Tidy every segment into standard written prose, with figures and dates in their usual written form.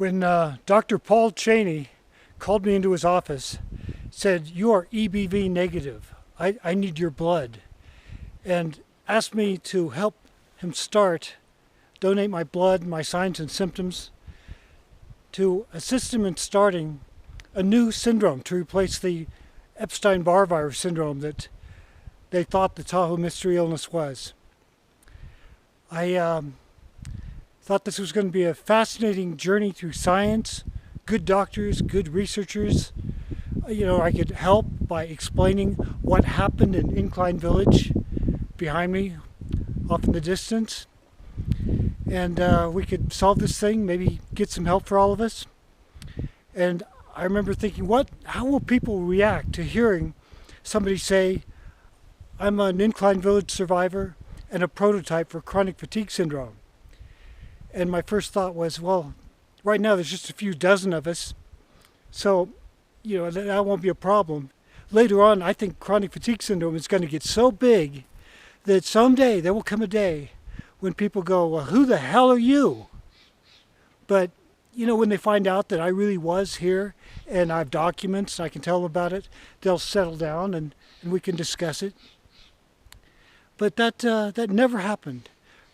When Dr. Paul Cheney called me into his office, said, "You are EBV negative. I need your blood," and asked me to help him donate my blood, my signs and symptoms, to assist him in starting a new syndrome to replace the Epstein-Barr virus syndrome that they thought the Tahoe mystery illness was. I thought this was going to be a fascinating journey through science, good doctors, good researchers. I could help by explaining what happened in Incline Village behind me, off in the distance. And we could solve this thing, maybe get some help for all of us. And I remember thinking, how will people react to hearing somebody say, "I'm an Incline Village survivor and a prototype for chronic fatigue syndrome"? And my first thought was, well, right now there's just a few dozen of us, so that won't be a problem. Later on, I think chronic fatigue syndrome is going to get so big that someday there will come a day when people go, "Well, who the hell are you?" But when they find out that I really was here and I have documents, I can tell them about it, they'll settle down and we can discuss it. But that never happened.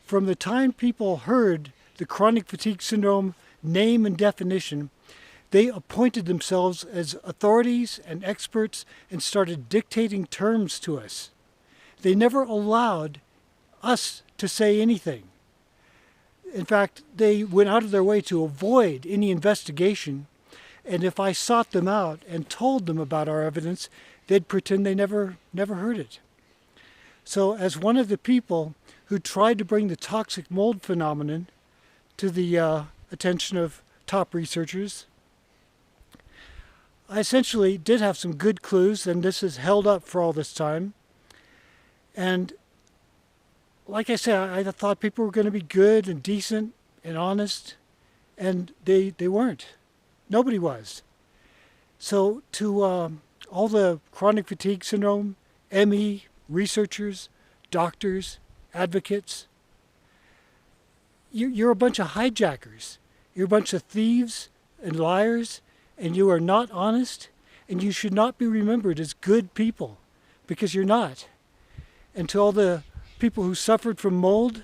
From the time people heard the chronic fatigue syndrome name and definition, they appointed themselves as authorities and experts and started dictating terms to us. They never allowed us to say anything. In fact, they went out of their way to avoid any investigation, and if I sought them out and told them about our evidence, they'd pretend they never heard it. So as one of the people who tried to bring the toxic mold phenomenon to the attention of top researchers, I essentially did have some good clues, and this has held up for all this time. And like I said, I thought people were going to be good and decent and honest, and they weren't. Nobody was. So to all the chronic fatigue syndrome, ME researchers, doctors, advocates, you're a bunch of hijackers. You're a bunch of thieves and liars, and you are not honest, and you should not be remembered as good people, because you're not. And to all the people who suffered from mold,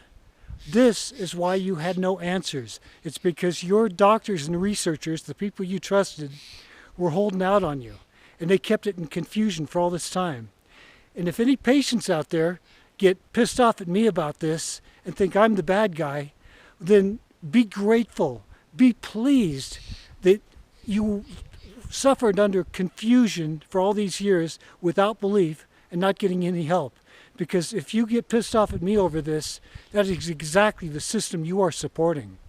this is why you had no answers. It's because your doctors and researchers, the people you trusted, were holding out on you, and they kept it in confusion for all this time. And if any patients out there get pissed off at me about this and think I'm the bad guy, then be grateful, be pleased that you suffered under confusion for all these years without belief and not getting any help. Because if you get pissed off at me over this, that is exactly the system you are supporting.